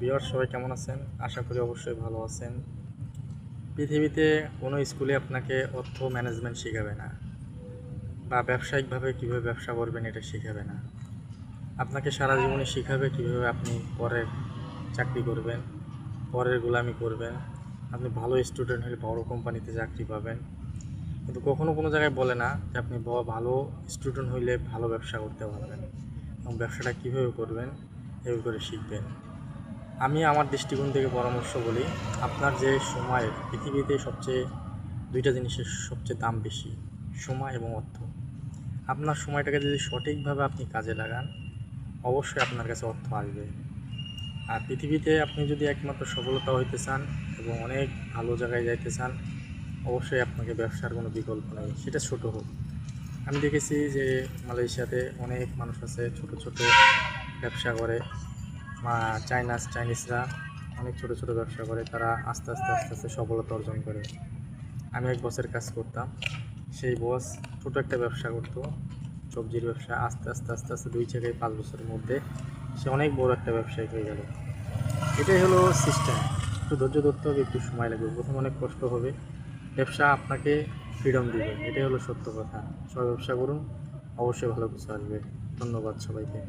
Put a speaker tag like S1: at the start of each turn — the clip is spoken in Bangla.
S1: ভিউয়ার্স সবাই কেমন আছেন? আশা করি অবশ্যই ভালো আছেন। পৃথিবীতে কোনো স্কুলে আপনাকে অর্থ ম্যানেজমেন্ট শেখাবে না বা ব্যবসায়িকভাবে কীভাবে ব্যবসা করবেন এটা শেখাবে না। আপনাকে সারা জীবনে শেখাবে কীভাবে আপনি পরের চাকরি করবেন, পরের গোলামি করবেন। আপনি ভালো স্টুডেন্ট হলে বড় কোম্পানিতে চাকরি পাবেন। কিন্তু কখনো কোনো জায়গায় বলে না যে আপনি ভালো স্টুডেন্ট হইলে ভালো ব্যবসা করতে পারবেন এবং ব্যবসাটা কীভাবে করবেন এভাবে করে শিখবেন। আমি আমার দৃষ্টিকোণ থেকে পরামর্শ বলি, আপনার যে সময় পৃথিবীতে দুইটা জিনিসের সবচেয়ে দাম বেশি, সময় এবং অর্থ। আপনার সময়টাকে যদি সঠিকভাবে আপনি কাজে লাগান, অবশ্যই আপনার কাছে অর্থ আসবে। আর পৃথিবীতে আপনি যদি একমাত্র সফলতা হইতে চান এবং অনেক ভালো জায়গায় যাইতে চান, অবশ্যই আপনাকে ব্যবসার কোনো বিকল্প নেই, সেটা ছোট হোক। আমি দেখেছি যে মালয়েশিয়াতে অনেক মানুষ আছে ছোট ছোট ব্যবসা করে, চাইনিজরা অনেক ছোট ছোট ব্যবসা করে, তারা আস্তে আস্তে আস্তে আস্তে সফলতা অর্জন করে। আমি এক বছর কাজ করতাম, সেই বস ছোটো একটা ব্যবসা করতো, সবজির ব্যবসা। আস্তে আস্তে আস্তে আস্তে 2 থেকে 5 বছরের মধ্যে সে অনেক বড় একটা ব্যবসায়ী হয়ে গেল। এটাই হলো সিস্টেম। একটু ধৈর্য ধরতে হবে, একটু সময় লাগবে, প্রথমে অনেক কষ্ট হবে। ব্যবসা আপনাকে ফ্রিডম দিবে, এটাই হলো সত্য কথা। সবাই ব্যবসা করুন, অবশ্যই ভালো কিছু আসবে। ধন্যবাদ সবাইকে।